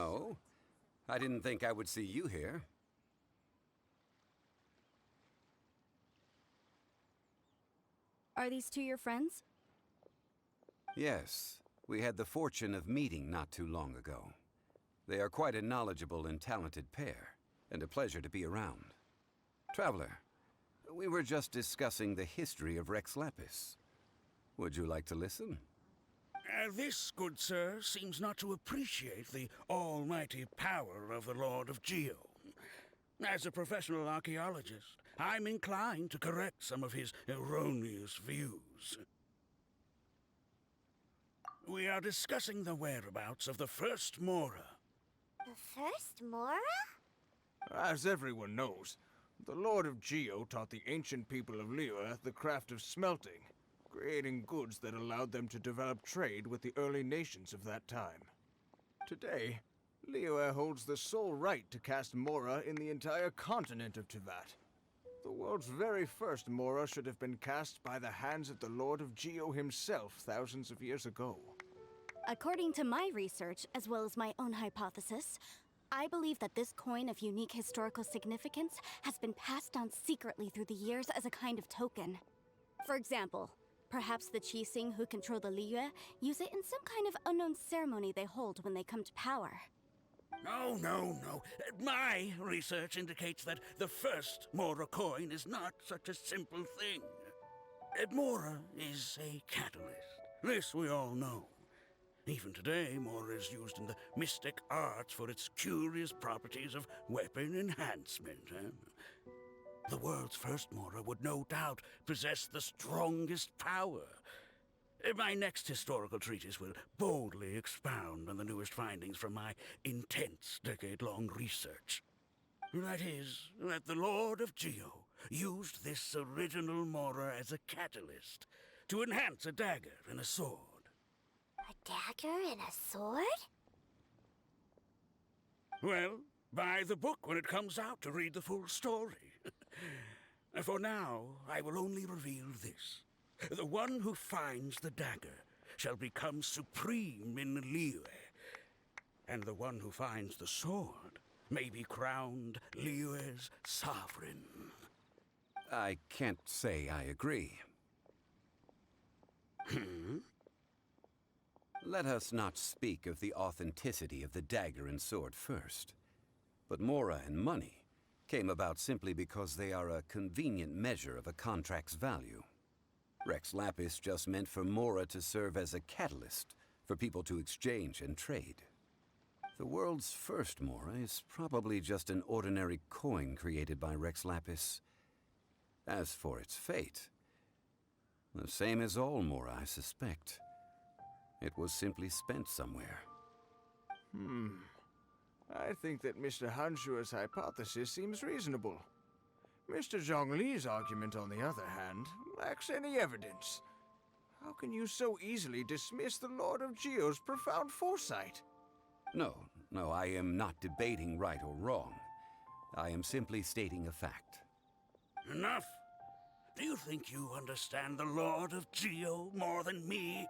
Oh? I didn't think I would see you here. Are these two your friends? Yes. We had the fortune of meeting not too long ago. They are quite a knowledgeable and talented pair, and a pleasure to be around. Traveler, we were just discussing the history of Rex Lapis. Would you like to listen? This, good sir, seems not to appreciate the almighty power of the Lord of Geo. As a professional archaeologist, I'm inclined to correct some of his erroneous views. We are discussing the whereabouts of the first Mora. The first Mora? As everyone knows, the Lord of Geo taught the ancient people of Liyue the craft of smelting, creating goods that allowed them to develop trade with the early nations of that time. Today, Liyue holds the sole right to cast Mora in the entire continent of Teyvat. The world's very first Mora should have been cast by the hands of the Lord of Geo himself thousands of years ago. According to my research, as well as my own hypothesis, I believe that this coin of unique historical significance has been passed down secretly through the years as a kind of token. For example, perhaps the Qixing who control the Liyue use it in some kind of unknown ceremony they hold when they come to power. No. My research indicates that the first Mora coin is not such a simple thing. Mora is a catalyst. This we all know. Even today, Mora is used in the mystic arts for its curious properties of weapon enhancement. The world's first Mora would no doubt possess the strongest power. My next historical treatise will boldly expound on the newest findings from my intense decade-long research. That is, that the Lord of Geo used this original Mora as a catalyst to enhance a dagger and a sword. A dagger and a sword? Well, buy the book when it comes out to read the full story. For now, I will only reveal this. The one who finds the dagger shall become supreme in Liyue, and the one who finds the sword may be crowned Liyue's sovereign. I can't say I agree. Let us not speak of the authenticity of the dagger and sword first. But Mora and money came about simply because they are a convenient measure of a contract's value. Rex Lapis just meant for Mora to serve as a catalyst for people to exchange and trade. The world's first Mora is probably just an ordinary coin created by Rex Lapis. As for its fate, the same as all Mora, I suspect. It was simply spent somewhere. I think that Mr. Hanshua's hypothesis seems reasonable. Mr. Zhongli's argument, on the other hand, lacks any evidence. How can you so easily dismiss the Lord of Geo's profound foresight? No, I am not debating right or wrong. I am simply stating a fact. Enough! Do you think you understand the Lord of Geo more than me?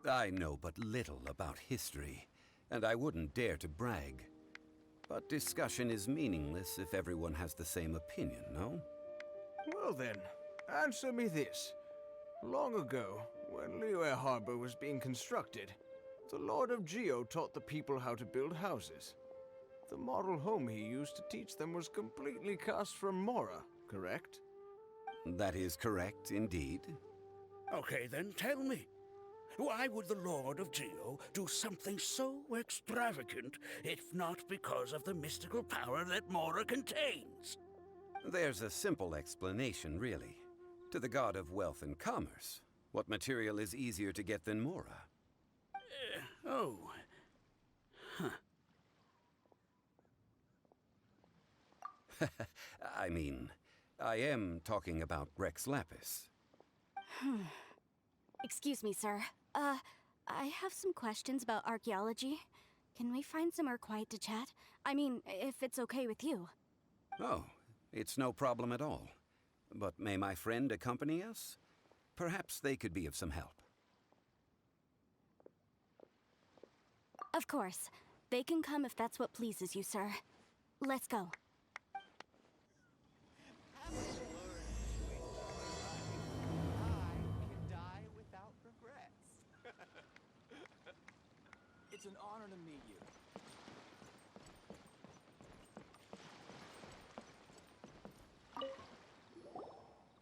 I know but little about history, and I wouldn't dare to brag. But discussion is meaningless if everyone has the same opinion, no? Well then, answer me this. Long ago, when Liyue Harbor was being constructed, the Lord of Geo taught the people how to build houses. The model home he used to teach them was completely cast from Mora, correct? That is correct, indeed. Okay, then tell me. Why would the Lord of Geo do something so extravagant, if not because of the mystical power that Mora contains? There's a simple explanation, really. To the god of wealth and commerce, what material is easier to get than Mora? I mean, I am talking about Rex Lapis. Excuse me, sir. I have some questions about archaeology. Can we find somewhere quiet to chat? I mean, if it's okay with you. Oh, it's no problem at all. But may my friend accompany us? Perhaps they could be of some help. Of course. They can come if that's what pleases you, sir. Let's go. It's an honor to meet you.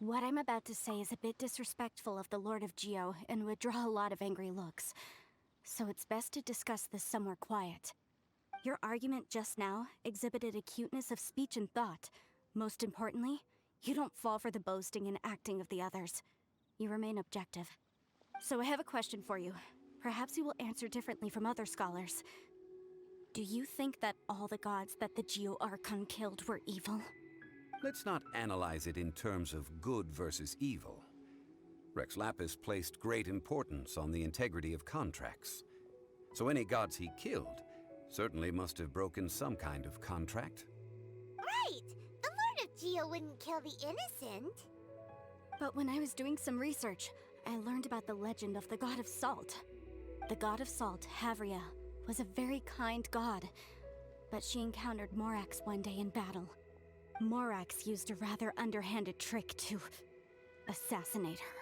What I'm about to say is a bit disrespectful of the Lord of Geo and would draw a lot of angry looks. So it's best to discuss this somewhere quiet. Your argument just now exhibited a cuteness of speech and thought. Most importantly, you don't fall for the boasting and acting of the others. You remain objective. So I have a question for you. Perhaps you will answer differently from other scholars. Do you think that all the gods that the Geo Archon killed were evil? Let's not analyze it in terms of good versus evil. Rex Lapis placed great importance on the integrity of contracts. So any gods he killed certainly must have broken some kind of contract. Right! The Lord of Geo wouldn't kill the innocent. But when I was doing some research, I learned about the legend of the god of salt. The god of salt, Havria, was a very kind god, but she encountered Morax one day in battle. Morax used a rather underhanded trick to assassinate her.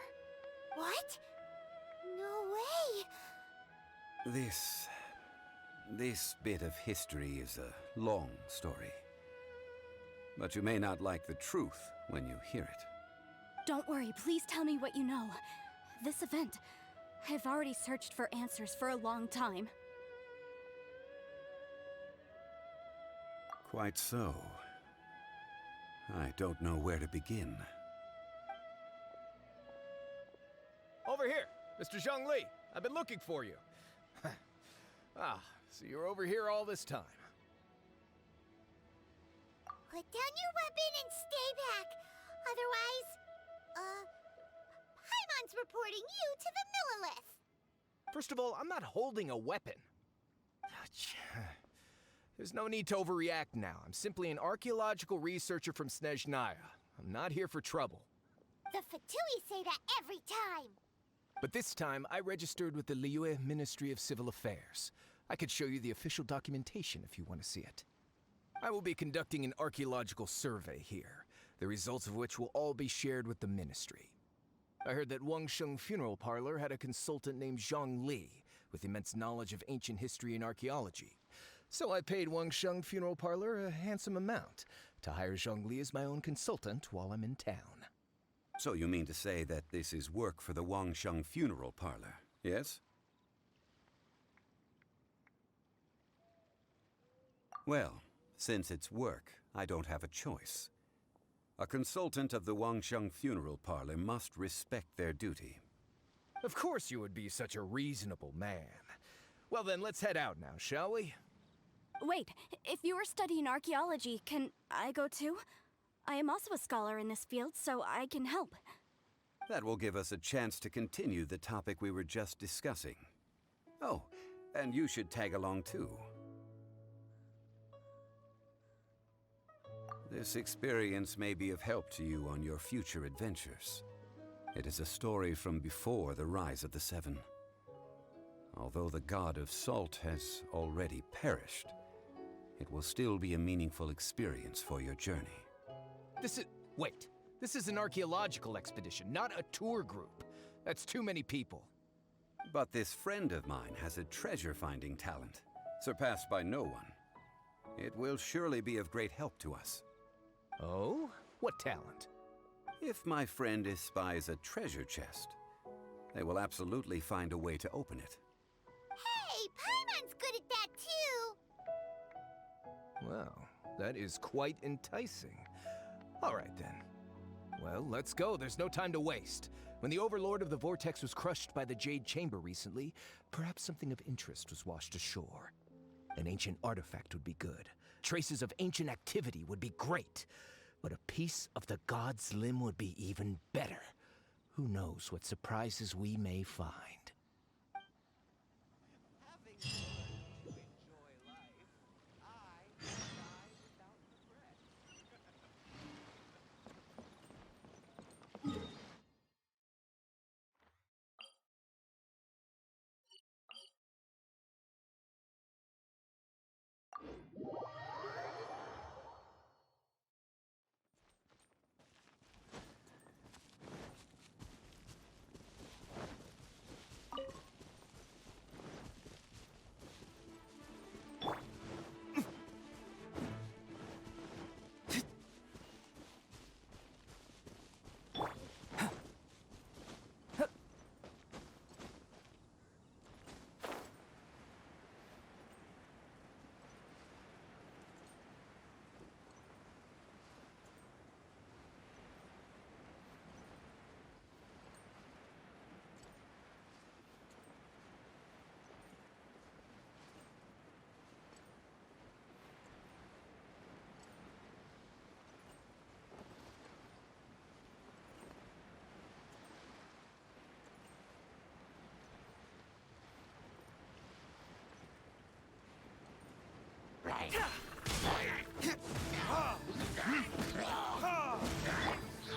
What? No way! This bit of history is a long story. But you may not like the truth when you hear it. Don't worry, please tell me what you know. This event, I've already searched for answers for a long time. Quite so. I don't know where to begin. Over here, Mr. Zhang Li. I've been looking for you. So you're over here all this time. Put down your weapon and stay back. Otherwise, Paimon's reporting you to the Millilith. First of all, I'm not holding a weapon. There's no need to overreact now. I'm simply an archaeological researcher from Snezhnaya. I'm not here for trouble. The Fatui say that every time. But this time, I registered with the Liyue Ministry of Civil Affairs. I could show you the official documentation if you want to see it. I will be conducting an archaeological survey here, the results of which will all be shared with the ministry. I heard that Wangsheng Funeral Parlor had a consultant named Zhang Li, with immense knowledge of ancient history and archaeology. So I paid Wangsheng Funeral Parlor a handsome amount to hire Zhang Li as my own consultant while I'm in town. So you mean to say that this is work for the Wangsheng Funeral Parlor, yes? Well, since it's work, I don't have a choice. A consultant of the Wangsheng Funeral Parlor must respect their duty. Of course you would be such a reasonable man. Well then, let's head out now, shall we? Wait, if you are studying archaeology, can I go too? I am also a scholar in this field, so I can help. That will give us a chance to continue the topic we were just discussing. Oh, and you should tag along too. This experience may be of help to you on your future adventures. It is a story from before the rise of the Seven. Although the god of salt has already perished, it will still be a meaningful experience for your journey. Wait. This is an archaeological expedition, not a tour group. That's too many people. But this friend of mine has a treasure-finding talent, surpassed by no one. It will surely be of great help to us. Oh? What talent? If my friend espies a treasure chest, they will absolutely find a way to open it. Hey, Paimon's good at that too. Well, that is quite enticing. All right then. Well, let's go. There's no time to waste. When the Overlord of the Vortex was crushed by the Jade Chamber recently, perhaps something of interest was washed ashore. An ancient artifact would be good. Traces of ancient activity would be great. But a piece of the god's limb would be even better. Who knows what surprises we may find.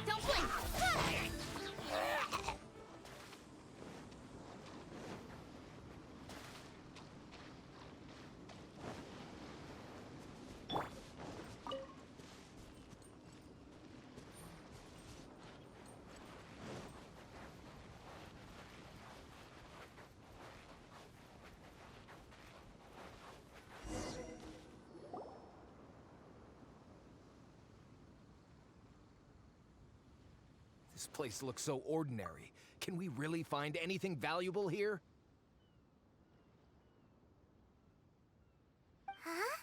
Don't blink! This place looks so ordinary. Can we really find anything valuable here? Huh?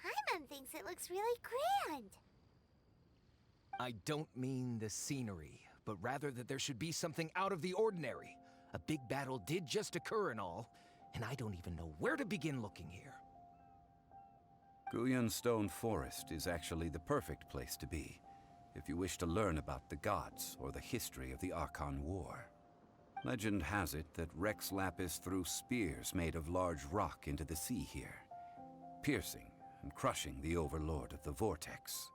Paimon thinks it looks really grand. I don't mean the scenery, but rather that there should be something out of the ordinary. A big battle did just occur and all, and I don't even know where to begin looking here. Guyun Stone Forest is actually the perfect place to be, if you wish to learn about the gods or the history of the Archon War. Legend has it that Rex Lapis threw spears made of large rock into the sea here, piercing and crushing the Overlord of the Vortex.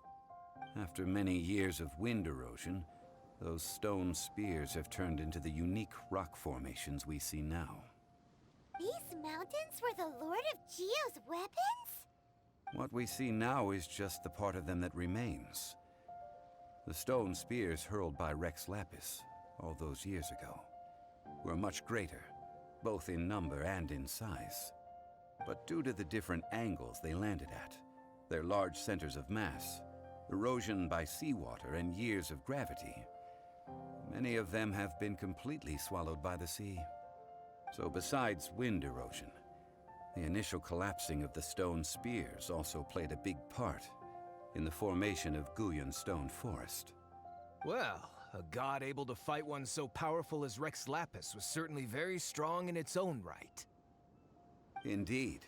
After many years of wind erosion, those stone spears have turned into the unique rock formations we see now. These mountains were the Lord of Geo's weapons? What we see now is just the part of them that remains. The stone spears hurled by Rex Lapis all those years ago were much greater, both in number and in size. But due to the different angles they landed at, their large centers of mass, erosion by seawater, and years of gravity, many of them have been completely swallowed by the sea. So besides wind erosion, the initial collapsing of the stone spears also played a big part in the formation of Guyun Stone Forest. Well, a god able to fight one so powerful as Rex Lapis was certainly very strong in its own right. Indeed.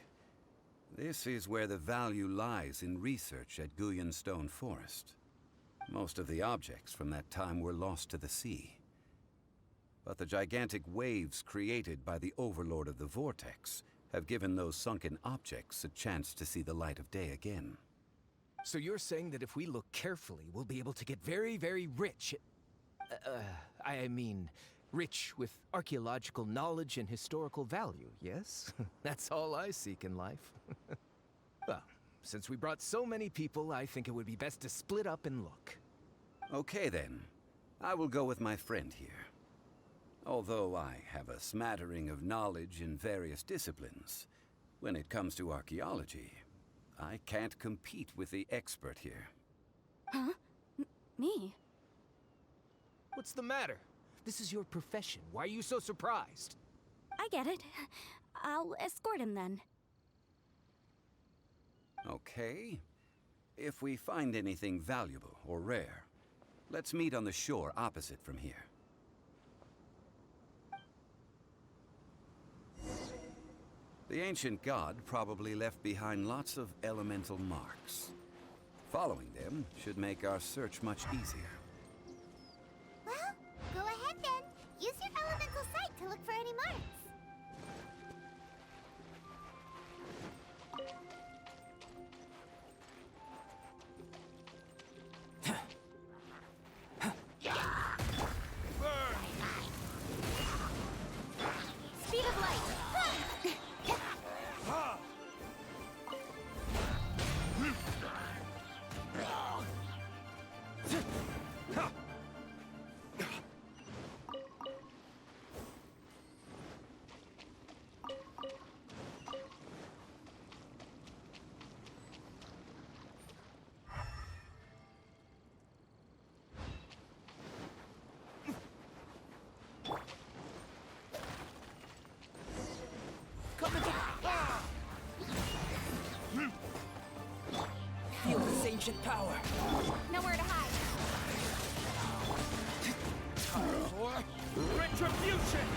This is where the value lies in research at Guyun Stone Forest. Most of the objects from that time were lost to the sea. But the gigantic waves created by the Overlord of the Vortex have given those sunken objects a chance to see the light of day again. So you're saying that if we look carefully, we'll be able to get very, very rich. I mean, rich with archaeological knowledge and historical value, yes? That's all I seek in life. Well, since we brought so many people, I think it would be best to split up and look. Okay then, I will go with my friend here. Although I have a smattering of knowledge in various disciplines, when it comes to archaeology, I can't compete with the expert here. Huh? Me? What's the matter? This is your profession. Why are you so surprised? I get it. I'll escort him then. Okay. If we find anything valuable or rare, let's meet on the shore opposite from here. The ancient god probably left behind lots of elemental marks. Following them should make our search much easier. Well, go ahead then. Use your elemental sight to look for any marks. Speed of light! Feel this ancient power. Nowhere to hide. Time for retribution!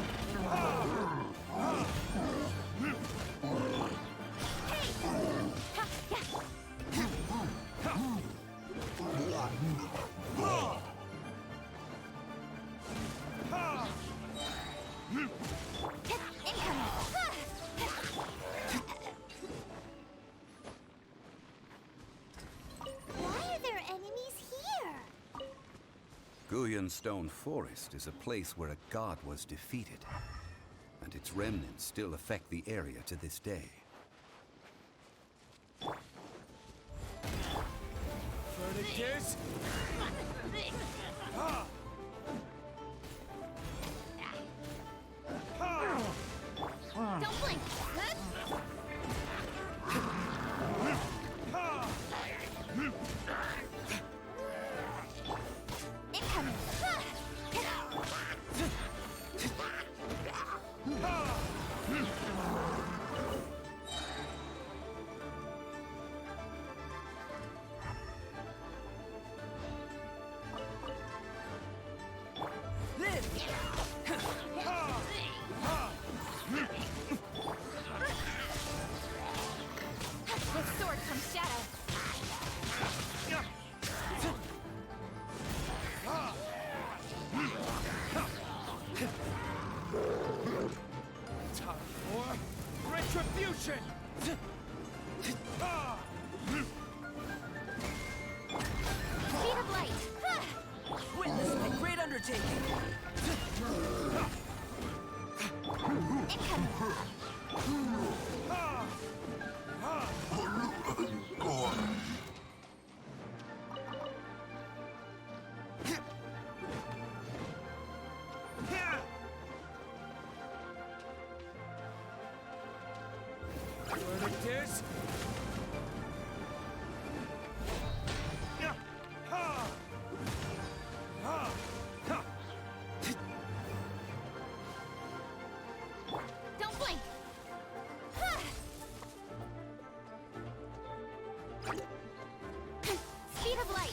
Guyun Stone Forest is a place where a god was defeated, and its remnants still affect the area to this day. Verdict Don't blink! Incoming! With sword comes shadow. time for retribution! Speed of light! Witness my great undertaking! Incoming! Verdict is... Don't blink! Speed of light!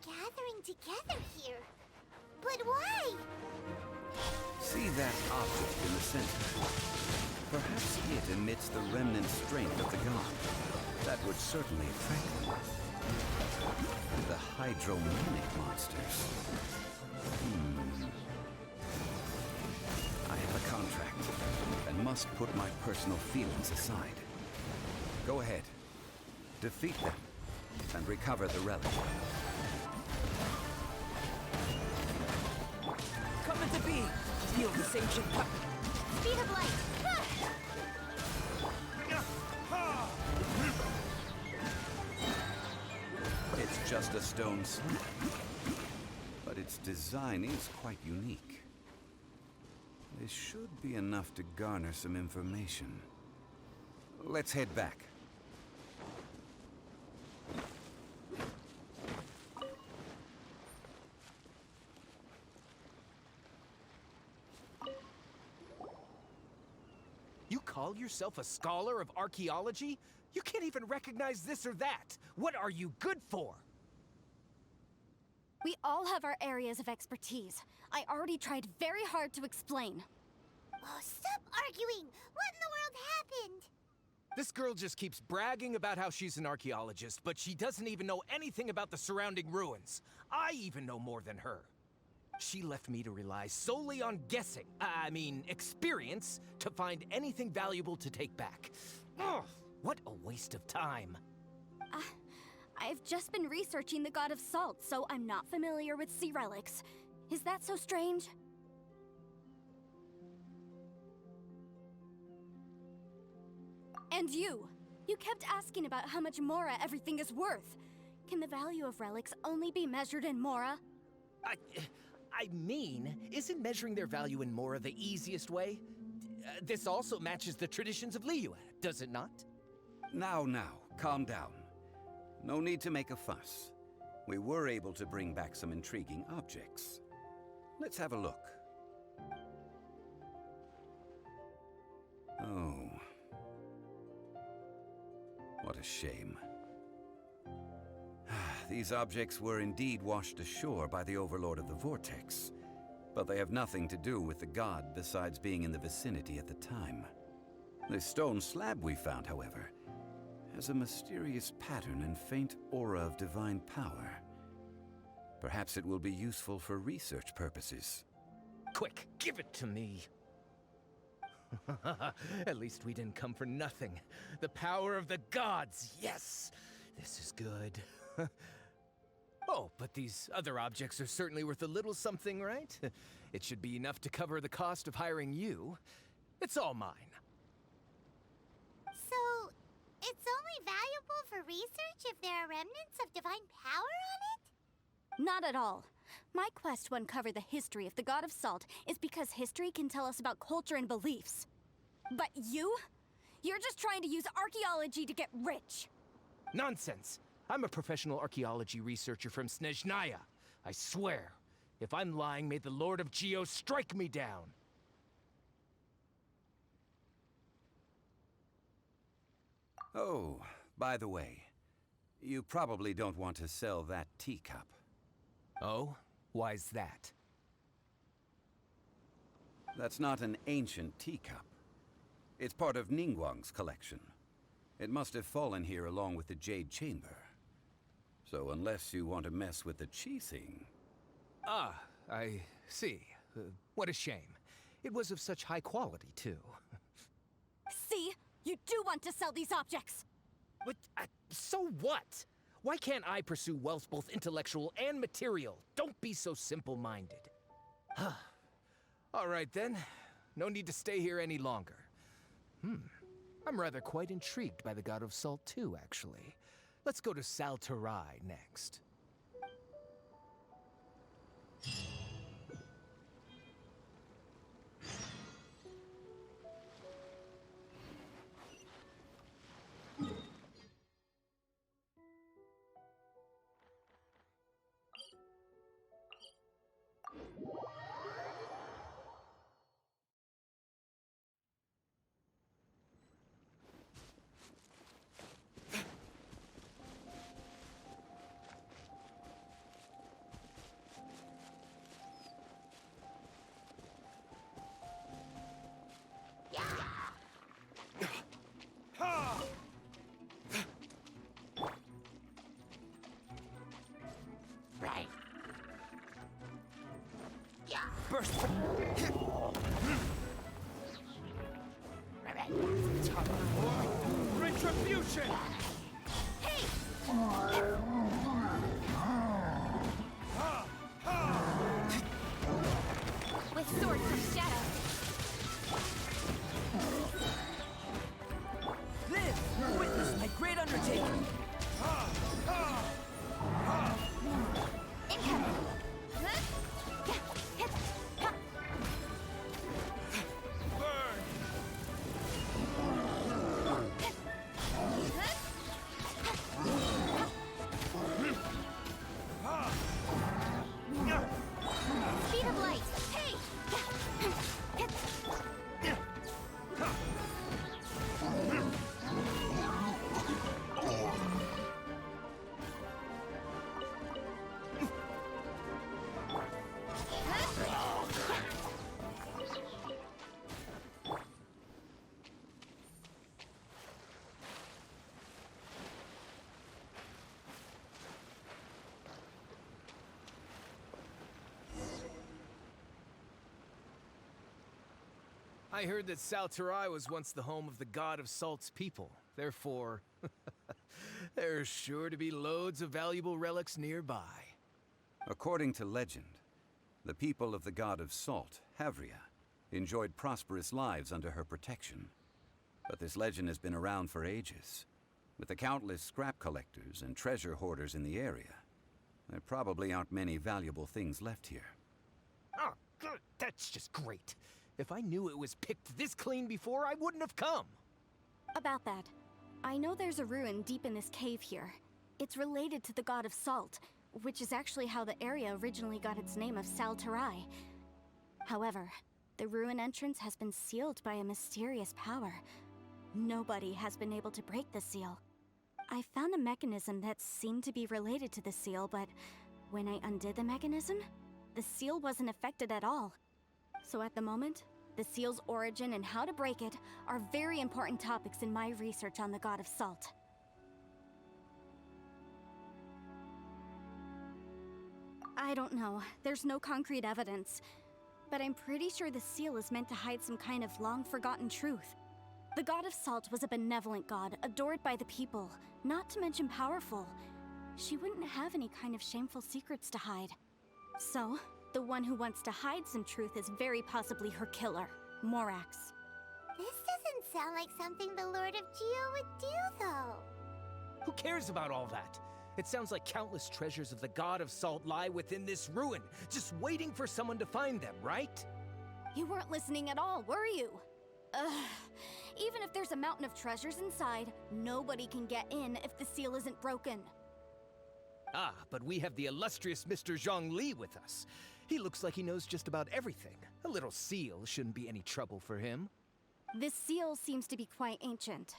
Gathering together here. But why? See that object in the center? Perhaps it emits the remnant strength of the god. That would certainly attract them. The hydromanic monsters. I have a contract and must put my personal feelings aside. Go ahead. Defeat them and recover the relic. Coming to be! Feel the same shit coming! Speed of light! It's just a stone slab, but its design is quite unique. This should be enough to garner some information. Let's head back. You call yourself a scholar of archaeology? You can't even recognize this or that. What are you good for? We all have our areas of expertise. I already tried very hard to explain. Oh, stop arguing! What in the world happened? This girl just keeps bragging about how she's an archaeologist, but she doesn't even know anything about the surrounding ruins. I even know more than her. She left me to rely solely on guessing, experience, to find anything valuable to take back. Ugh, what a waste of time. I've just been researching the god of salt, so I'm not familiar with sea relics. Is that so strange? And you kept asking about how much Mora everything is worth. Can the value of relics only be measured in Mora? Isn't measuring their value in Mora the easiest way? This also matches the traditions of Liyue, does it not? Now, calm down. No need to make a fuss. We were able to bring back some intriguing objects. Let's have a look. Oh. What a shame. these objects were indeed washed ashore by the Overlord of the Vortex, but they have nothing to do with the god besides being in the vicinity at the time. This stone slab we found, however, has a mysterious pattern and faint aura of divine power. Perhaps it will be useful for research purposes. Quick, give it to me. At least we didn't come for nothing. The power of the gods, yes! This is good. Oh, but these other objects are certainly worth a little something, right? It should be enough to cover the cost of hiring you. It's all mine. So, it's only valuable for research if there are remnants of divine power on it? Not at all. My quest to uncover the history of the God of Salt is because history can tell us about culture and beliefs. But you? You're just trying to use archaeology to get rich. Nonsense! I'm a professional archaeology researcher from Snezhnaya. I swear, if I'm lying, may the Lord of Geo strike me down. Oh, by the way, you probably don't want to sell that teacup. Oh? Why's that? That's not an ancient teacup. It's part of Ningguang's collection. It must have fallen here along with the Jade Chamber. So unless you want to mess with the Qixing... Ah, I see. What a shame. It was of such high quality, too. See? You do want to sell these objects! But, so what? Why can't I pursue wealth both intellectual and material? Don't be so simple-minded. All right, then. No need to stay here any longer. I'm rather quite intrigued by the God of Salt, too, actually. Let's go to Salterai next. Burst! Retribution! With swords from shadow. Live! Witness my great undertaking! Incoming! Speed of light! Hey! I heard that Salterai was once the home of the God of Salt's people. Therefore, there's sure to be loads of valuable relics nearby. According to legend, the people of the God of Salt, Havria, enjoyed prosperous lives under her protection. But this legend has been around for ages. With the countless scrap collectors and treasure hoarders in the area, there probably aren't many valuable things left here. Oh, good. That's just great. If I knew it was picked this clean before, I wouldn't have come. About that, I know there's a ruin deep in this cave here. It's related to the God of Salt, which is actually how the area originally got its name of Salterai. However, the ruin entrance has been sealed by a mysterious power. Nobody has been able to break the seal. I found a mechanism that seemed to be related to the seal, but when I undid the mechanism, the seal wasn't affected at all. So at the moment, the seal's origin and how to break it are very important topics in my research on the God of Salt. I don't know. There's no concrete evidence. But I'm pretty sure the seal is meant to hide some kind of long-forgotten truth. The God of Salt was a benevolent god, adored by the people, not to mention powerful. She wouldn't have any kind of shameful secrets to hide. So, the one who wants to hide some truth is very possibly her killer, Morax. This doesn't sound like something the Lord of Geo would do, though. Who cares about all that? It sounds like countless treasures of the God of Salt lie within this ruin, just waiting for someone to find them, right? You weren't listening at all, were you? Ugh. Even if there's a mountain of treasures inside, nobody can get in if the seal isn't broken. Ah, but we have the illustrious Mr. Zhang Li with us. He looks like he knows just about everything. A little seal shouldn't be any trouble for him. This seal seems to be quite ancient.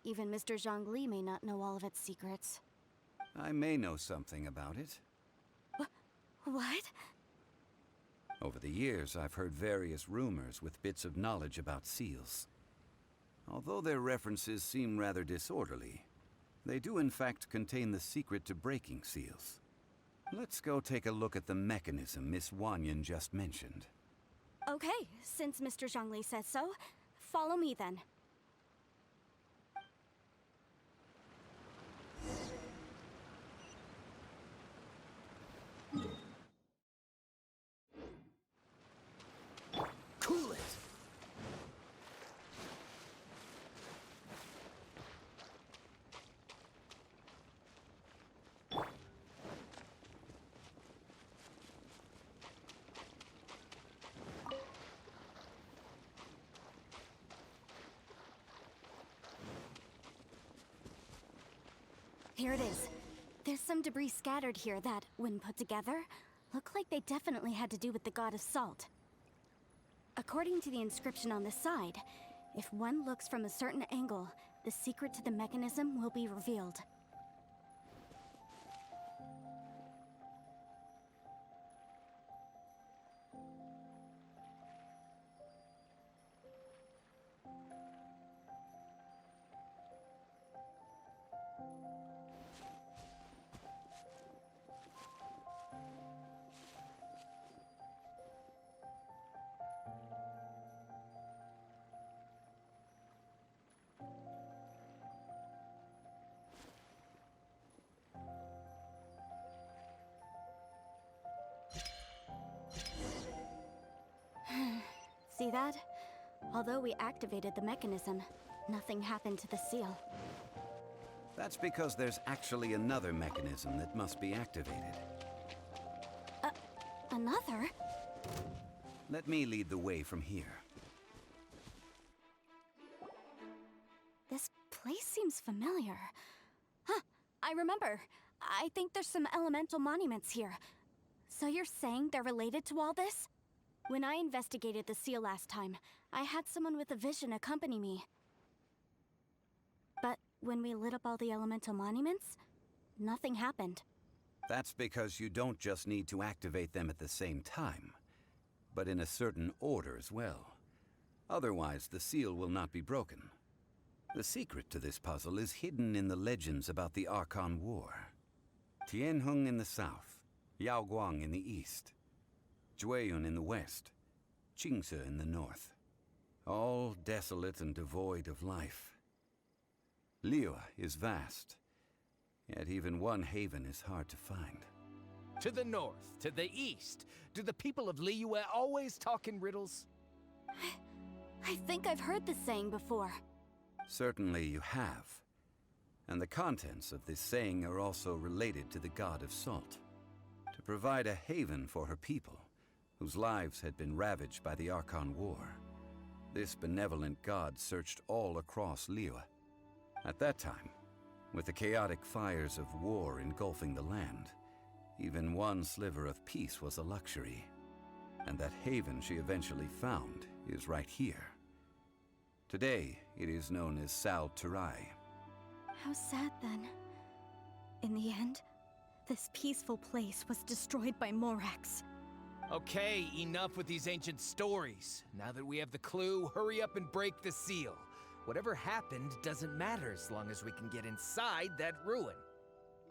Even Mr. Zhang Li may not know all of its secrets. I may know something about it. What? Over the years, I've heard various rumors with bits of knowledge about seals. Although their references seem rather disorderly, they do in fact contain the secret to breaking seals. Let's go take a look at the mechanism Miss Wanyan just mentioned. Okay, since Mr. Zhang Li says so, follow me then. Cool it! Here it is. There's some debris scattered here that, when put together, look like they definitely had to do with the God of Salt. According to the inscription on the side, if one looks from a certain angle, the secret to the mechanism will be revealed. See that? Although we activated the mechanism, nothing happened to the seal. That's because there's actually another mechanism that must be activated. Another? Let me lead the way from here. This place seems familiar. Huh, I remember. I think there's some elemental monuments here. So you're saying they're related to all this? When I investigated the seal last time, I had someone with a vision accompany me. But when we lit up all the elemental monuments, nothing happened. That's because you don't just need to activate them at the same time, but in a certain order as well. Otherwise, the seal will not be broken. The secret to this puzzle is hidden in the legends about the Archon War. Tianheng in the south, Yaoguang in the east, Guyun in the west, Qingce in the north. All desolate and devoid of life. Liyue is vast, yet even one haven is hard to find. To the north, to the east. Do the people of Liyue always talk in riddles? I think I've heard this saying before. Certainly you have. And the contents of this saying are also related to the God of Salt. To provide a haven for her people, whose lives had been ravaged by the Archon War, this benevolent god searched all across Liyue. At that time, with the chaotic fires of war engulfing the land, even one sliver of peace was a luxury. And that haven she eventually found is right here. Today, it is known as Sal Turai. How sad then. In the end, this peaceful place was destroyed by Morax. Okay, enough with these ancient stories. Now that we have the clue, hurry up and break the seal. Whatever happened doesn't matter as long as we can get inside that ruin.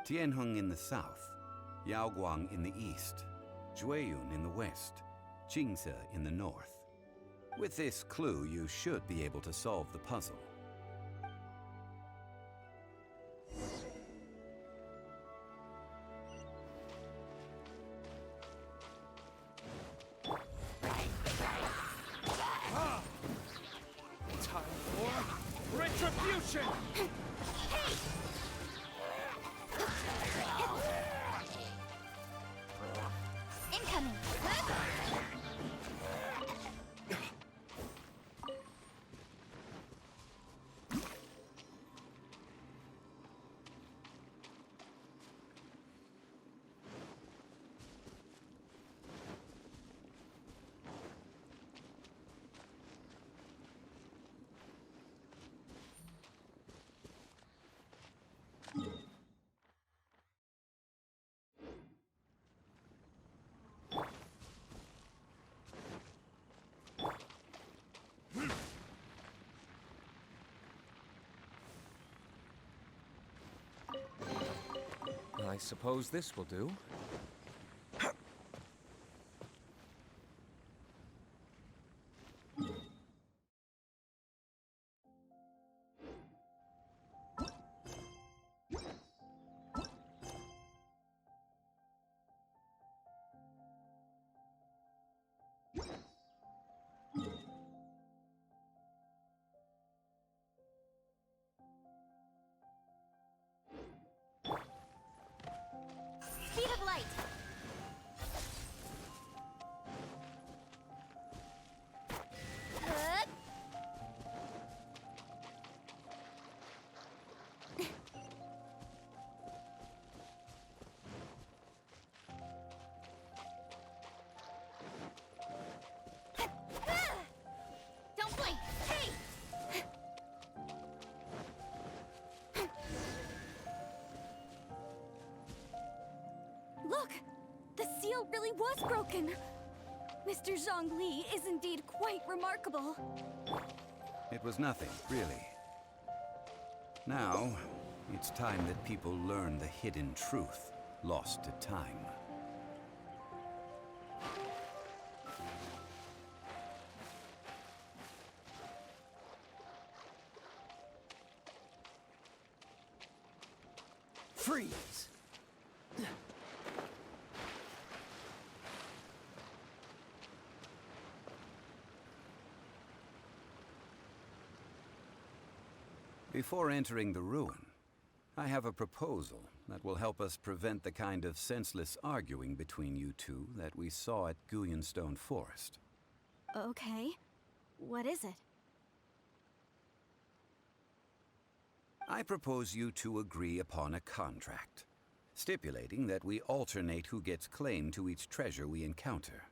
Tianheng in the south, Yaoguang in the east, Jueyun in the west, Jingse in the north. With this clue, you should be able to solve the puzzle. Time for retribution! Incoming! I suppose this will do. Speed of light! Good. Don't blink! Hey! Look! The seal really was broken! Mr. Zhang Li is indeed quite remarkable. It was nothing, really. Now, it's time that people learn the hidden truth lost to time. Freeze! Before entering the ruin, I have a proposal that will help us prevent the kind of senseless arguing between you two that we saw at Guyun Stone Forest. Okay. What is it? I propose you two agree upon a contract, stipulating that we alternate who gets claim to each treasure we encounter,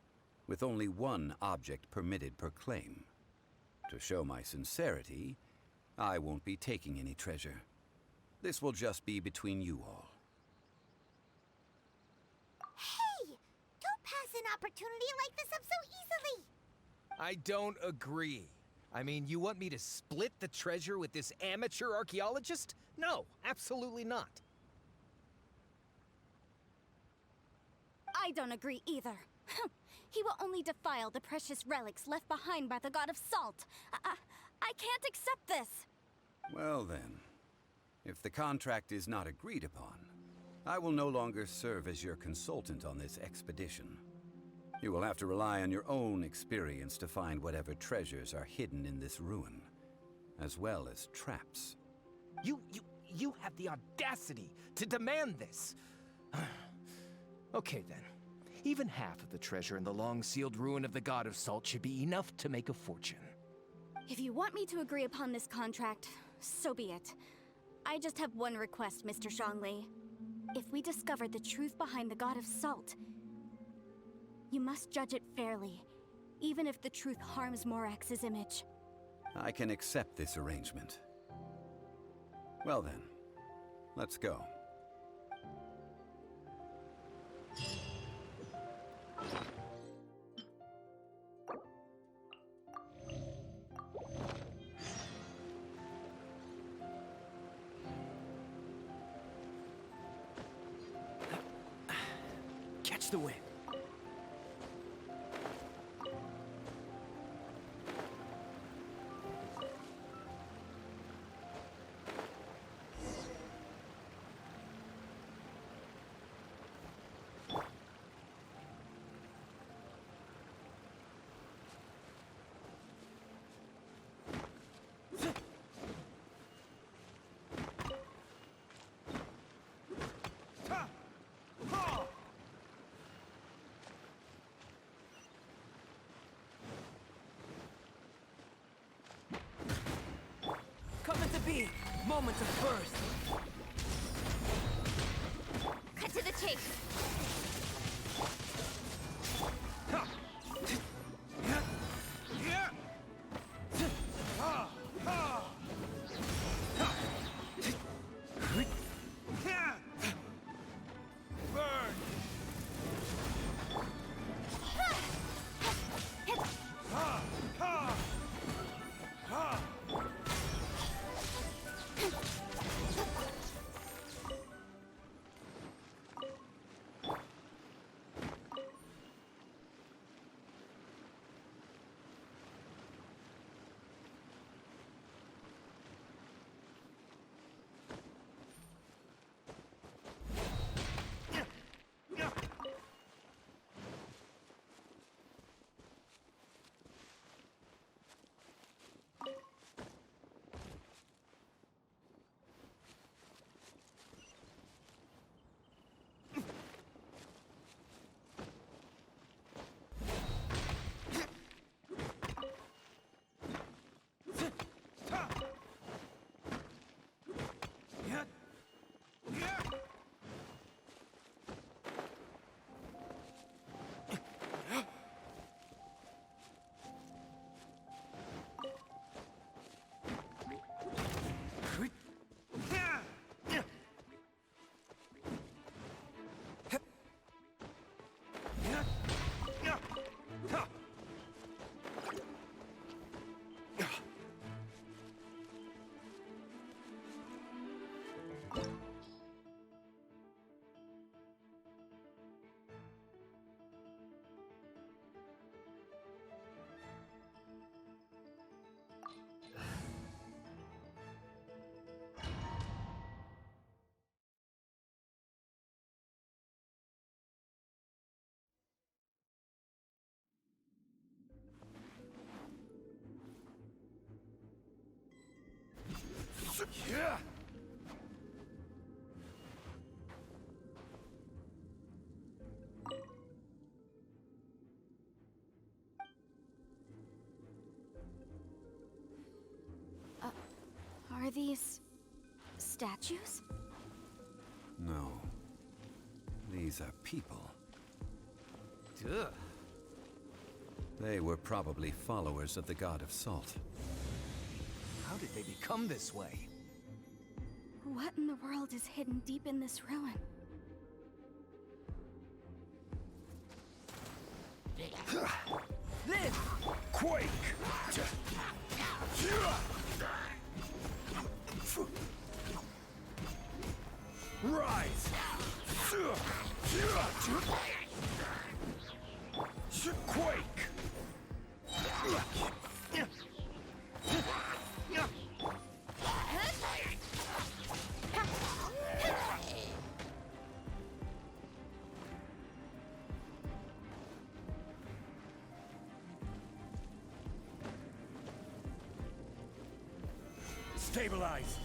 with only one object permitted per claim. To show my sincerity, I won't be taking any treasure. This will just be between you all. Hey! Don't pass an opportunity like this up so easily! I don't agree. I mean, you want me to split the treasure with this amateur archaeologist? No, absolutely not. I don't agree either. He will only defile the precious relics left behind by the god of salt. I can't accept this. Well then, if the contract is not agreed upon, I will no longer serve as your consultant on this expedition. You will have to rely on your own experience to find whatever treasures are hidden in this ruin, as well as traps. You have the audacity to demand this. Okay then. Even half of the treasure in the long-sealed ruin of the god of salt should be enough to make a fortune. If you want me to agree upon this contract, so be it. I just have one request, Mr. Zhang Li. If we discover the truth behind the god of salt, you must judge it fairly, even if the truth harms Morax's image. I can accept this arrangement. Well then, Let's go. Catch the wind. Coming to be, moment of birth. Cut to the chase. Yeah. Are these statues? No. These are people. Duh. They were probably followers of the god of salt. How did they become this way? What in the world is hidden deep in this ruin? Live! Quake! Rise! Quake! Stabilize!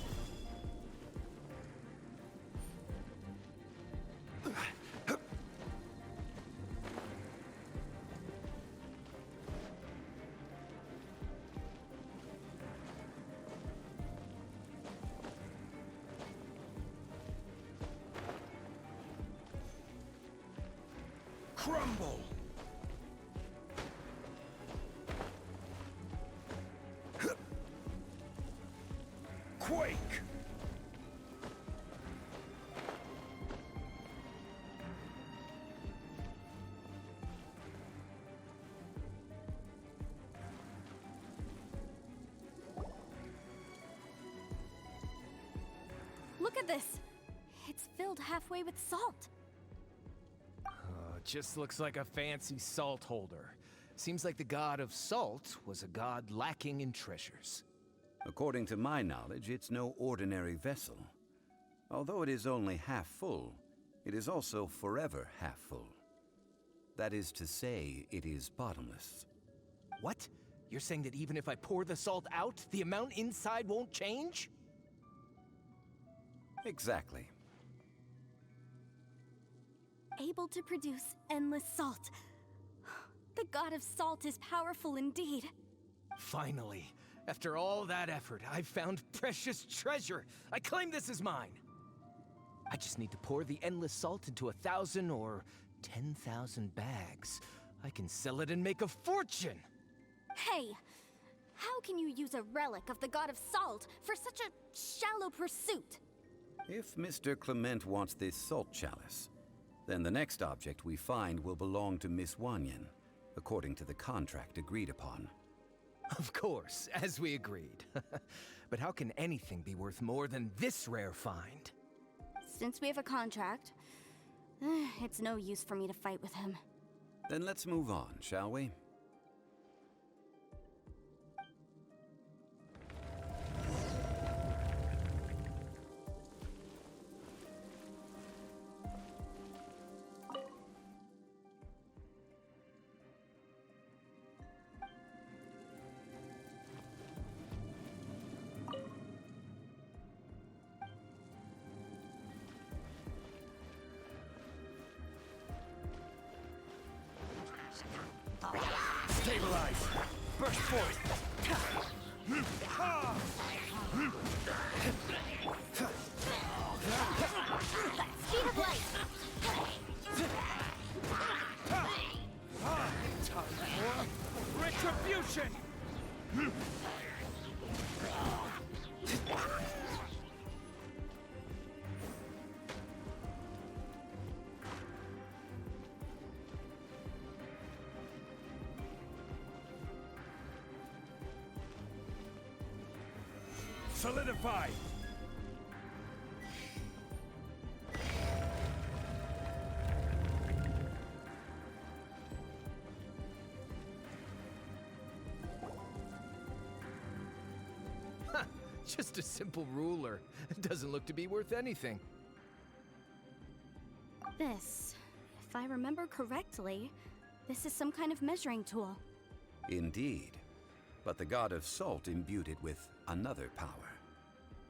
Crumble! Quake! Look at this! It's filled halfway with salt. It just looks like a fancy salt holder. Seems like the god of salt was a god lacking in treasures. According to my knowledge, it's no ordinary vessel. Although it is only half full, it is also forever half full. That is to say, it is bottomless. What? You're saying that even if I pour the salt out, the amount inside won't change? Exactly. Able to produce endless salt. The god of salt is powerful indeed. Finally, after all that effort, I've found precious treasure. I claim this as mine. I just need to pour the endless salt into 1,000 or 10,000 bags. I can sell it and make a fortune! Hey, how can you use a relic of the god of salt for such a shallow pursuit? If Mr. Clement wants this salt chalice, then the next object we find will belong to Miss Wanyan, according to the contract agreed upon. Of course, as we agreed. But how can anything be worth more than this rare find? Since we have a contract, it's no use for me to fight with him. Then let's move on, shall we? Stabilize! Burst forth! Speed of light! Retribution! Solidify! Just a simple ruler. It doesn't look to be worth anything. This, if I remember correctly, this is some kind of measuring tool. Indeed. But the god of salt imbued it with another power.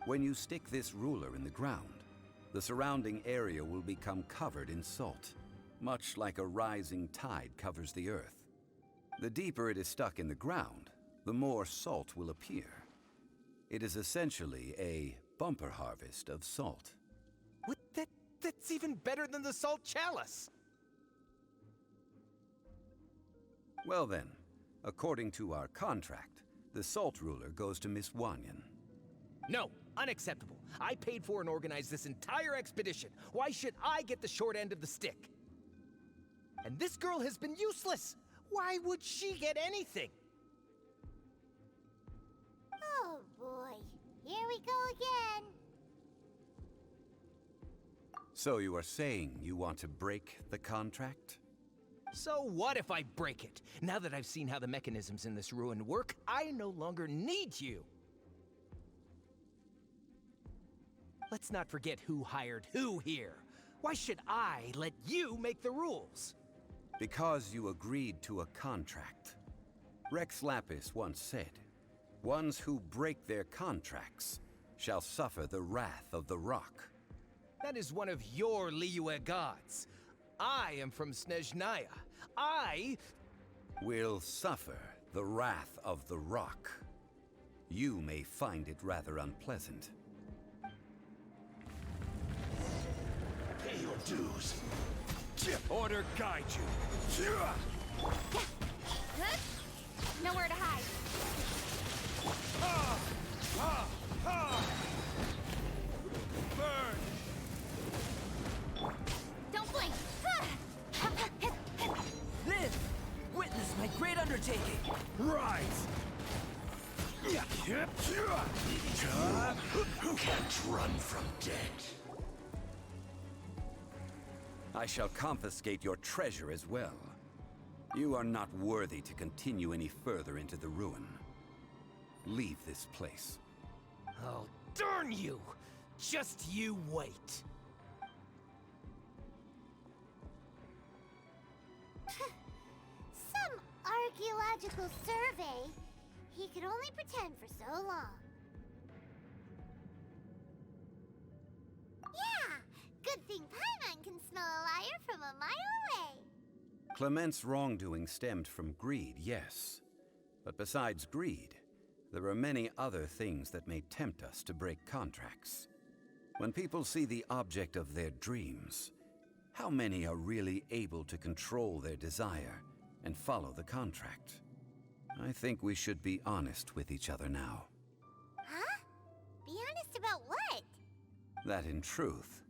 When you stick this ruler in the ground, the surrounding area will become covered in salt, much like a rising tide covers the earth. The deeper it is stuck in the ground, the more salt will appear. It is essentially a bumper harvest of salt. What? That's even better than the salt chalice! Well then, according to our contract, the salt ruler goes to Miss Wanyan. No, unacceptable. I paid for and organized this entire expedition. Why should I get the short end of the stick? And this girl has been useless. Why would she get anything? Oh boy, here we go again. So you are saying you want to break the contract? So what if I break it? Now that I've seen how the mechanisms in this ruin work, I no longer need you. Let's not forget who hired who here. Why should I let you make the rules? Because you agreed to a contract. Rex Lapis once said, "Ones who break their contracts shall suffer the wrath of the rock." That is one of your Liyue gods. I am from Snezhnaya. I will suffer the wrath of the rock. You may find it rather unpleasant. Pay your dues. Order guide you. Nowhere to hide. Burn! Don't blink! Live! Witness my great undertaking! Rise! Can't run from death. I shall confiscate your treasure as well. You are not worthy to continue any further into the ruin. Leave this place. Oh, darn you! Just you wait. Some archaeological survey. He could only pretend for so long. Yeah! Good thing Paimon can smell a liar from a mile away. Clement's wrongdoing stemmed from greed, yes. But besides greed, there are many other things that may tempt us to break contracts. When people see the object of their dreams, how many are really able to control their desire and follow the contract? I think we should be honest with each other now. Huh? Be honest about what? That in truth,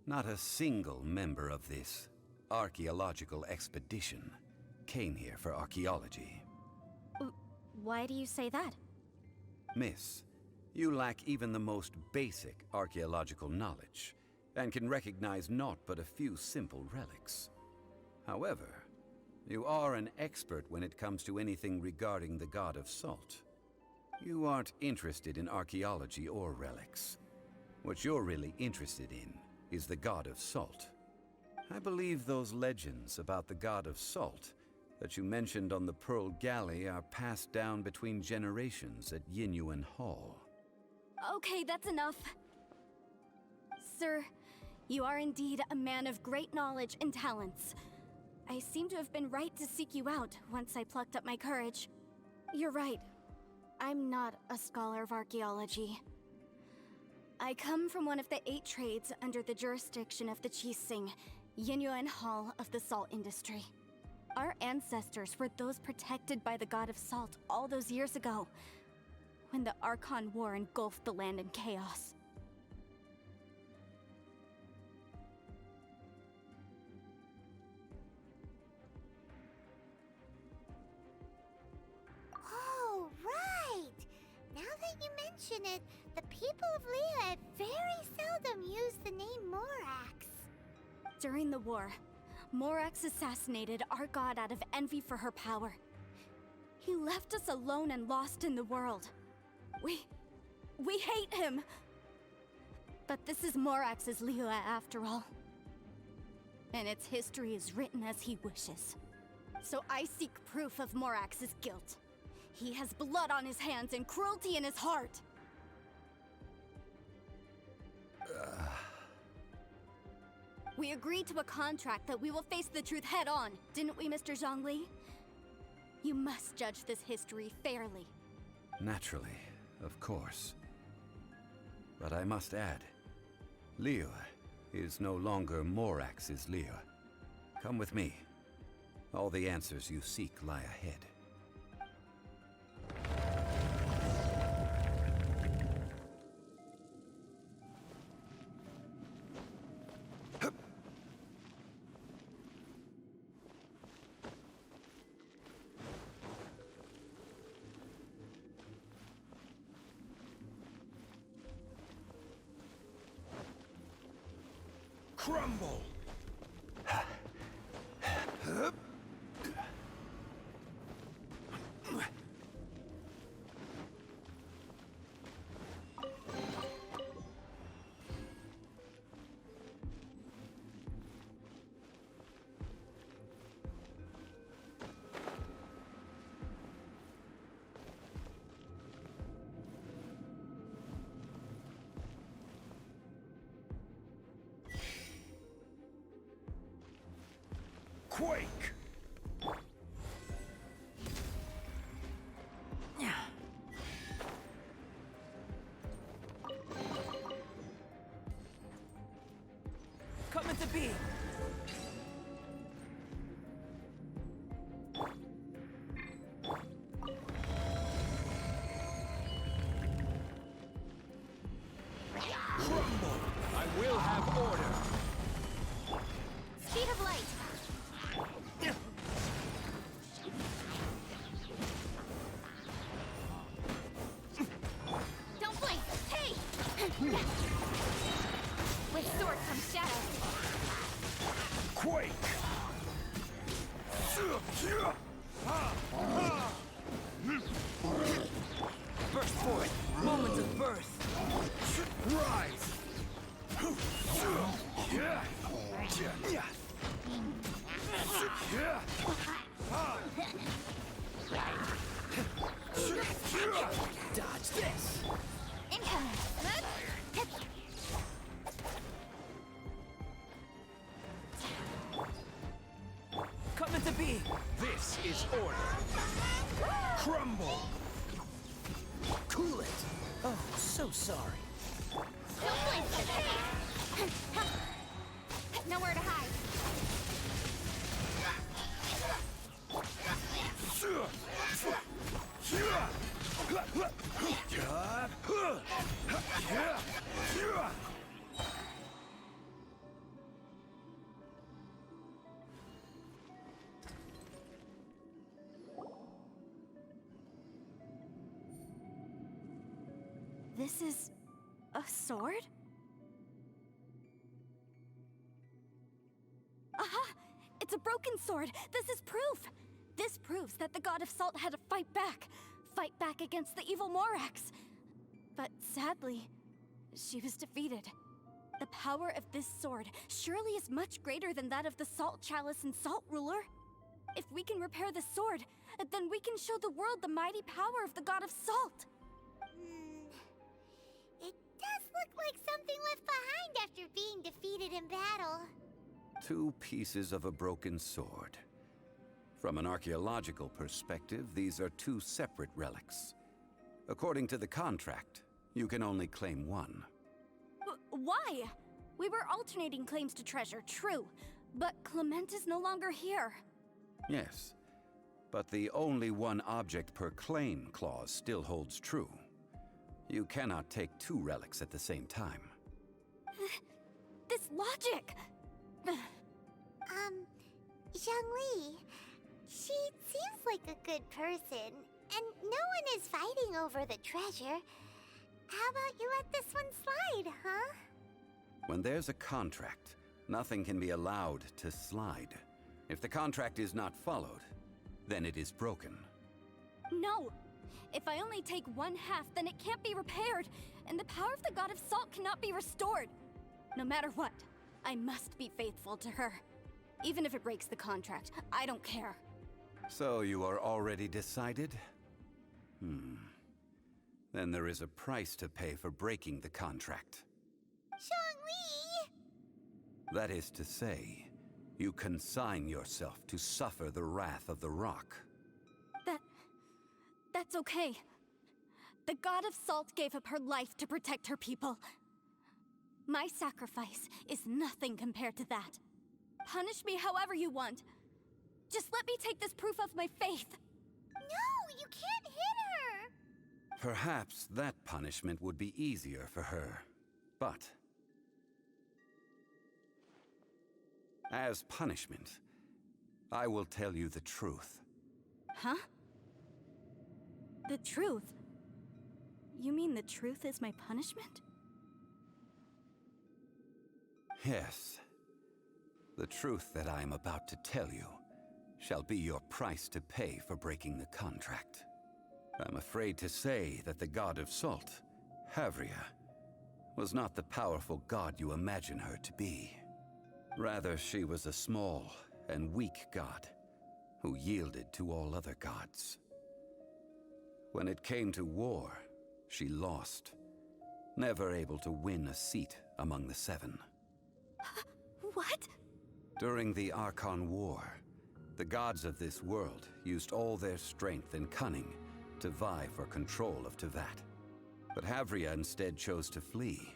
not a single member of this archaeological expedition came here for archaeology. Why do you say that? Miss, you lack even the most basic archaeological knowledge, and can recognize naught but a few simple relics. However, you are an expert when it comes to anything regarding the god of salt. You aren't interested in archaeology or relics. What you're really interested in is the god of salt. I believe those legends about the god of salt that you mentioned on the Pearl Galley are passed down between generations at Gуюнь Hall. Okay, that's enough. Sir, you are indeed a man of great knowledge and talents. I seem to have been right to seek you out once I plucked up my courage. You're right. I'm not a scholar of archaeology. I come from one of the 8 trades under the jurisdiction of the Qixing, Gуюнь Hall of the salt industry. Our ancestors were those protected by the god of salt all those years ago, when the Archon War engulfed the land in chaos. Oh, right! Now that you mention it, the people of Liyue very seldom use the name Morax. During the war, Morax assassinated our god out of envy for her power. He left us alone and lost in the world. We hate him! But this is Morax's Liyue after all. And its history is written as he wishes. So I seek proof of Morax's guilt. He has blood on his hands and cruelty in his heart. We agreed to a contract that we will face the truth head on, didn't we, Mr. Zhang Li? You must judge this history fairly. Naturally, of course. But I must add, Liyue is no longer Morax's Liyue. Come with me. All the answers you seek lie ahead. Crumble! Quake! Coming to be. Crumble! I will have order! Speed of light. Moment of birth. Rise! Dodge this. Incoming. Coming to be. This is order. Crumble. Cool it. Oh, so sorry. Nowhere to hide. This is a sword? Aha! It's a broken sword! This is proof! This proves that the god of salt had to fight back against the evil Morax. But sadly, she was defeated. The power of this sword surely is much greater than that of the Salt Chalice and Salt Ruler. If we can repair the sword, then we can show the world the mighty power of the god of salt. It does look like something left behind after being defeated in battle. 2 pieces of a broken sword. From an archaeological perspective, these are 2 separate relics. According to the contract, you can only claim one. Why? We were alternating claims to treasure, true. But Clement is no longer here. Yes, but the only one object per claim clause still holds true. You cannot take 2 relics at the same time. This logic! Zhang Li, she seems like a good person, and no one is fighting over the treasure. How about you let this one slide, huh? When there's a contract, nothing can be allowed to slide. If the contract is not followed, then it is broken. No! If I only take 1/2, then it can't be repaired, and the power of the god of salt cannot be restored. No matter what, I must be faithful to her. Even if it breaks the contract, I don't care. So you are already decided? Then there is a price to pay for breaking the contract. Zhang Li! That is to say, you consign yourself to suffer the wrath of the rock. That's okay. The god of salt gave up her life to protect her people. My sacrifice is nothing compared to that. Punish me however you want. Just let me take this proof of my faith. No, you can't hit her! Perhaps that punishment would be easier for her, but as punishment, I will tell you the truth. Huh? The truth? You mean the truth is my punishment? Yes. The truth that I am about to tell you shall be your price to pay for breaking the contract. I'm afraid to say that the god of salt, Havria, was not the powerful god you imagine her to be. Rather, she was a small and weak god who yielded to all other gods. When it came to war, she lost, never able to win a seat among the 7. What? During the Archon War, the gods of this world used all their strength and cunning to vie for control of Tevat. But Havria instead chose to flee.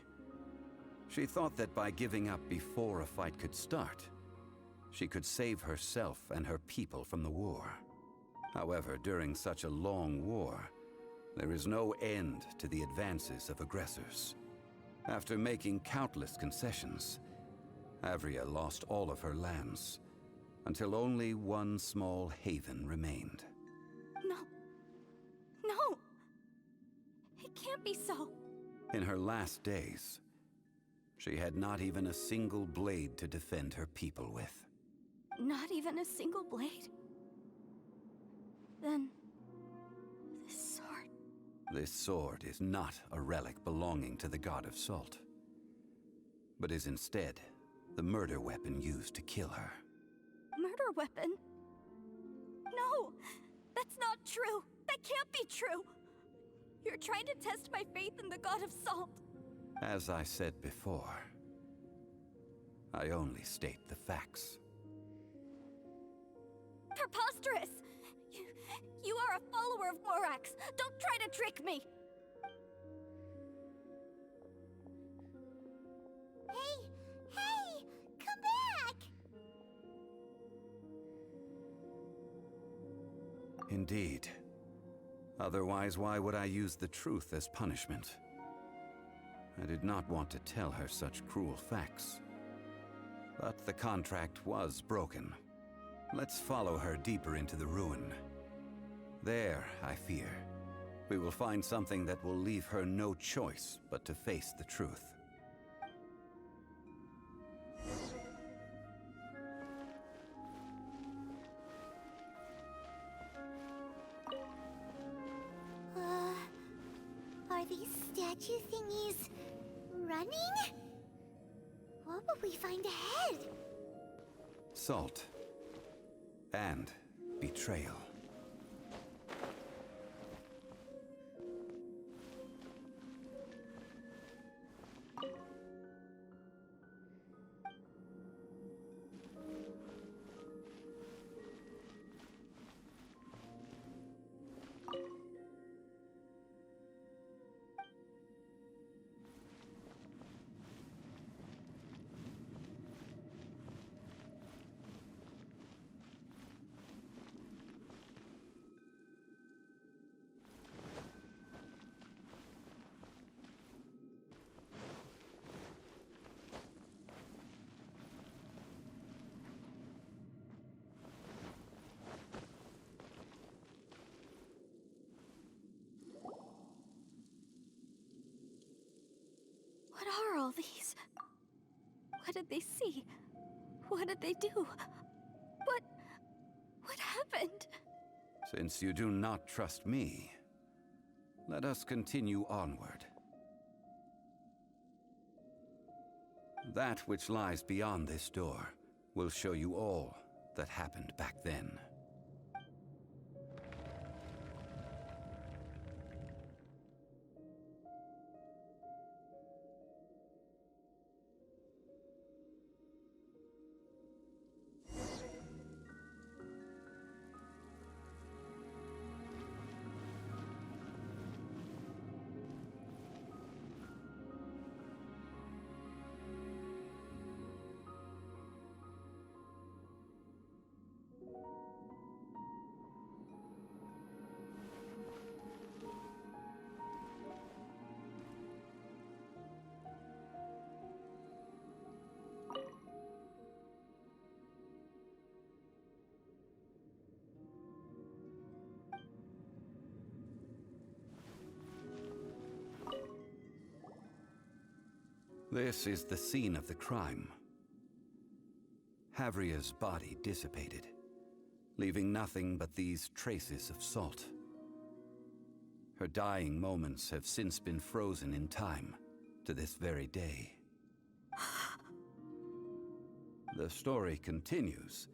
She thought that by giving up before a fight could start, she could save herself and her people from the war. However, during such a long war, there is no end to the advances of aggressors. After making countless concessions, Havria lost all of her lands, until only one small haven remained. No. No! It can't be so. In her last days, she had not even a single blade to defend her people with. Not even a single blade? Then... this sword... This sword is not a relic belonging to the god of salt, but is instead the murder weapon used to kill her. Murder weapon? No! That's not true! That can't be true! You're trying to test my faith in the god of salt. As I said before, I only state the facts. Preposterous! You are a follower of Morax! Don't try to trick me! Hey! Come back! Indeed. Otherwise, why would I use the truth as punishment? I did not want to tell her such cruel facts. But the contract was broken. Let's follow her deeper into the ruin. There, I fear, we will find something that will leave her no choice but to face the truth. Are these statue thingies running? What will we find ahead? Salt. And betrayal. What are all these? What did they see? What did they do? What happened? Since you do not trust me, let us continue onward. That which lies beyond this door will show you all that happened back then. This is the scene of the crime. Havria's body dissipated, leaving nothing but these traces of salt. Her dying moments have since been frozen in time to this very day. The story continues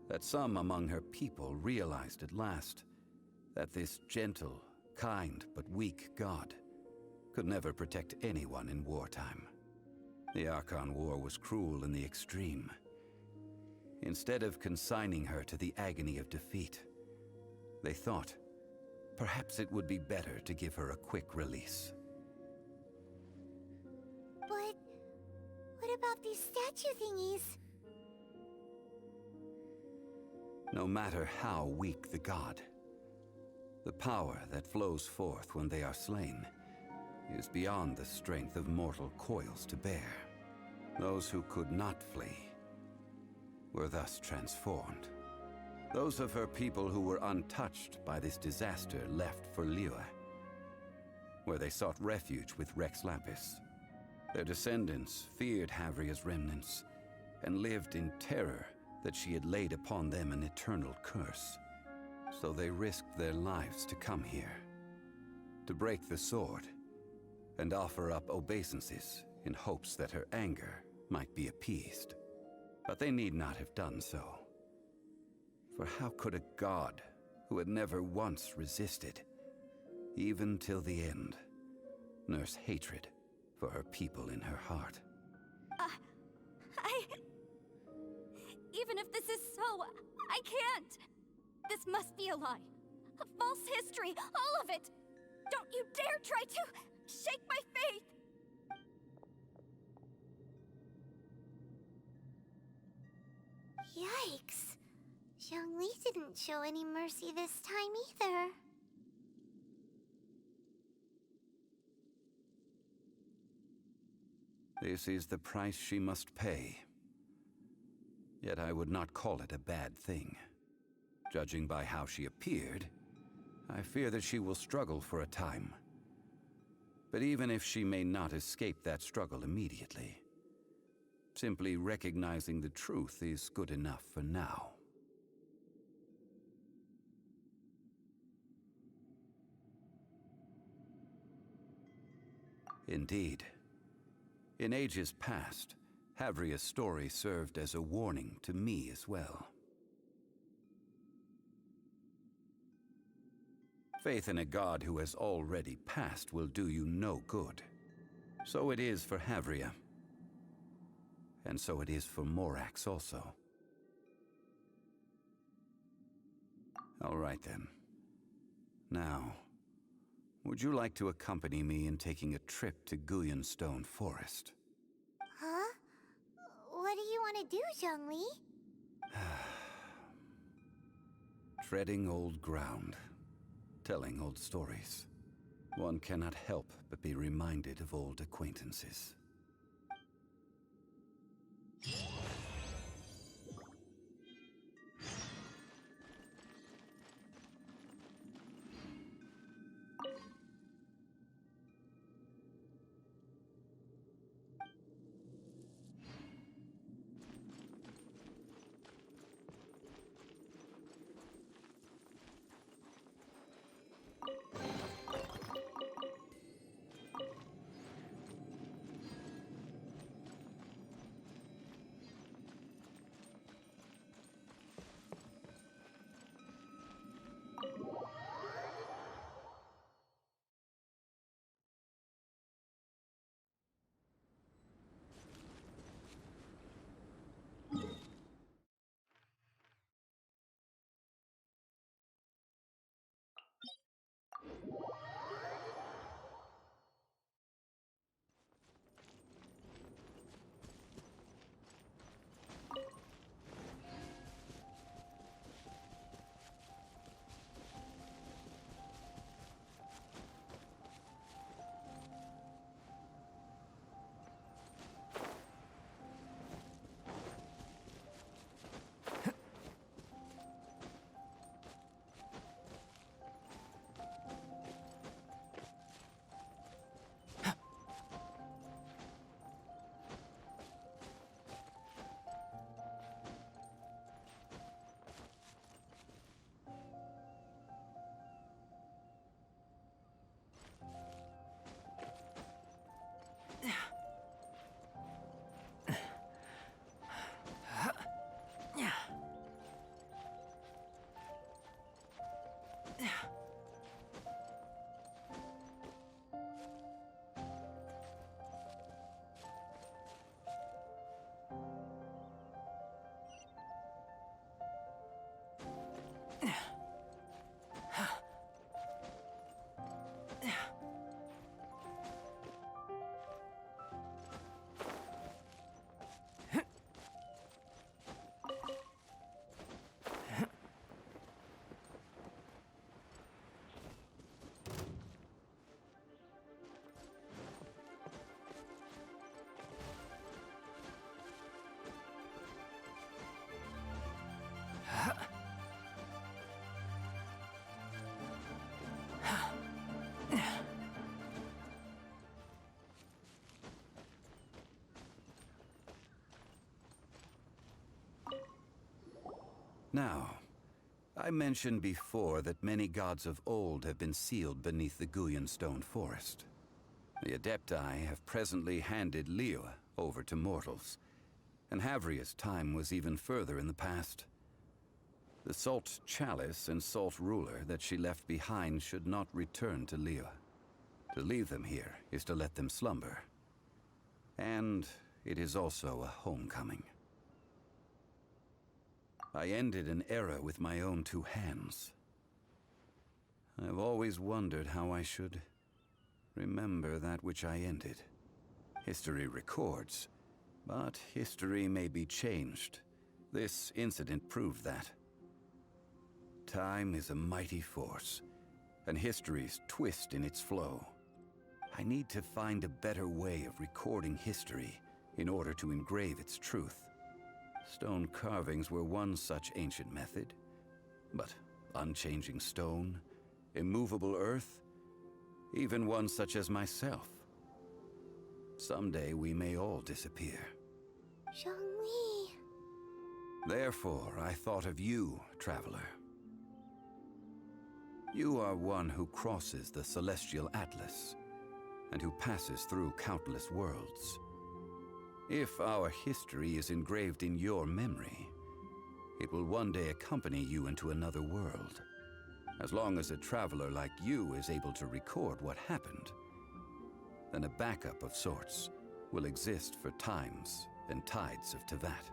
that some among her people realized at last that this gentle, kind, but weak god could never protect anyone in wartime. The Archon War was cruel in the extreme. Instead of consigning her to the agony of defeat, they thought perhaps it would be better to give her a quick release. But what about these statue thingies? No matter how weak the god, the power that flows forth when they are slain is beyond the strength of mortal coils to bear. Those who could not flee were thus transformed. Those of her people who were untouched by this disaster left for Liyue, where they sought refuge with Rex Lapis. Their descendants feared Havria's remnants and lived in terror that she had laid upon them an eternal curse. So they risked their lives to come here. to break the sword, and offer up obeisances in hopes that her anger might be appeased. But they need not have done so. For how could a god who had never once resisted, even till the end, nurse hatred for her people in her heart? Even if this is so, I can't! This must be a lie. A false history, all of it! Don't you dare try to shake my faith! Yikes. Zhong Li didn't show any mercy this time either. This is the price she must pay. Yet I would not call it a bad thing. Judging by how she appeared, I fear that she will struggle for a time. But even if she may not escape that struggle immediately, simply recognizing the truth is good enough for now. Indeed. In ages past, Havria's story served as a warning to me as well. Faith in a god who has already passed will do you no good. So it is for Havria. And so it is for Morax also. All right then. Now, would you like to accompany me in taking a trip to Guyun Stone Forest? Huh? What do you want to do, Zhong Li? Treading old ground, telling old stories. One cannot help but be reminded of old acquaintances. Now, I mentioned before that many gods of old have been sealed beneath the Guyun stone forest. The Adepti have presently handed Liyue over to mortals, and Havria's time was even further in the past. The Salt Chalice and Salt Ruler that she left behind should not return to Liyue. To leave them here is to let them slumber. And it is also a homecoming. I ended an era with my own two hands. I've always wondered how I should remember that which I ended. History records, but history may be changed. This incident proved that. Time is a mighty force, and history's twist in its flow. I need to find a better way of recording history in order to engrave its truth. Stone carvings were one such ancient method, but unchanging stone, immovable earth, even one such as myself. Someday we may all disappear. Chžun Li. Therefore, I thought of you, traveler. You are one who crosses the celestial atlas, and who passes through countless worlds. If our history is engraved in your memory, it will one day accompany you into another world. As long as a traveler like you is able to record what happened, then a backup of sorts will exist for times and tides of Teyvat.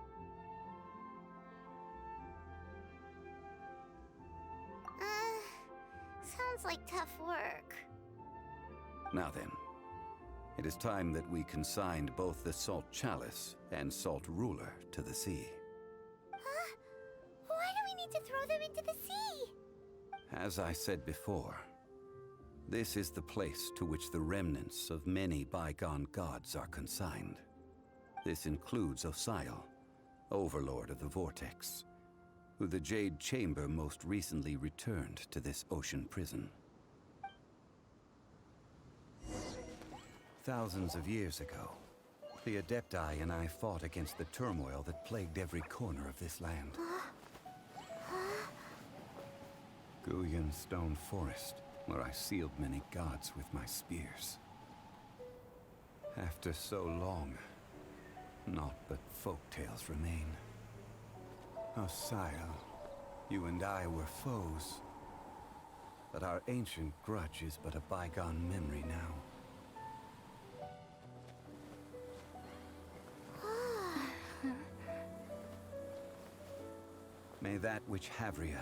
Sounds like tough work. Now then, it is time that we consigned both the Salt Chalice and Salt Ruler to the sea. Huh? Why do we need to throw them into the sea? As I said before, this is the place to which the remnants of many bygone gods are consigned. This includes Osial, overlord of the Vortex, who the Jade Chamber most recently returned to this ocean prison. Thousands of years ago, the Adepti and I fought against the turmoil that plagued every corner of this land. Guyun Stone Forest, where I sealed many gods with my spears. After so long, naught but folk tales remain. Osial, you and I were foes, but our ancient grudge is but a bygone memory now. May that which Havria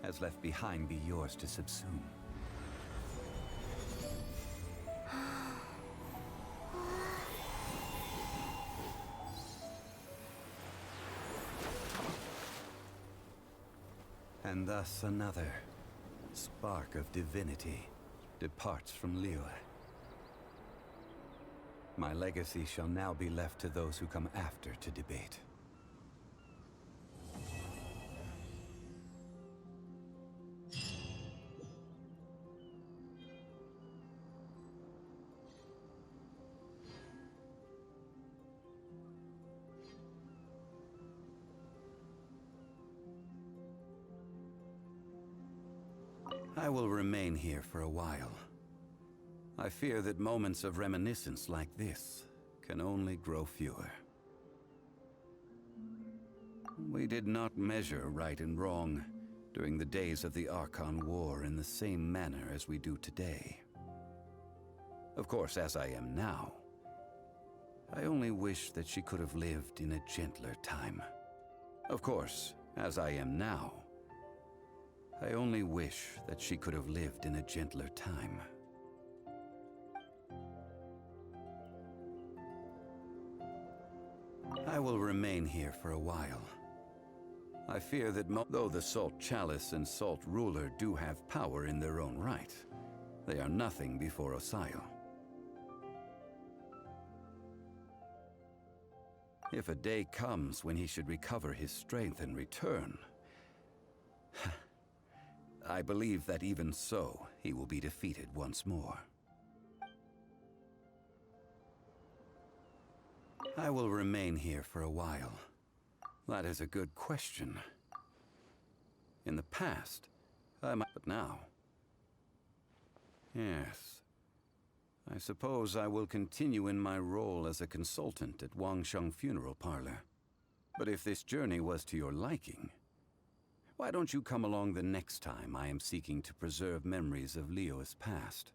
has left behind be yours to subsume. And thus another spark of divinity departs from Liyue. My legacy shall now be left to those who come after to debate. I will remain here for a while. I fear that moments of reminiscence like this can only grow fewer. We did not measure right and wrong during the days of the Archon War in the same manner as we do today. Of course, as I am now, I only wish that she could have lived in a gentler time. Of course, as I am now, I only wish that she could have lived in a gentler time. I will remain here for a while. I fear that though the Salt Chalice and Salt Ruler do have power in their own right, they are nothing before Osial. If a day comes when he should recover his strength and return, I believe that even so, he will be defeated once more. I will remain here for a while. That is a good question. In the past, I might, but now. Yes. I suppose I will continue in my role as a consultant at Wangsheng Funeral Parlor. But if this journey was to your liking, why don't you come along the next time I am seeking to preserve memories of Liyue's past?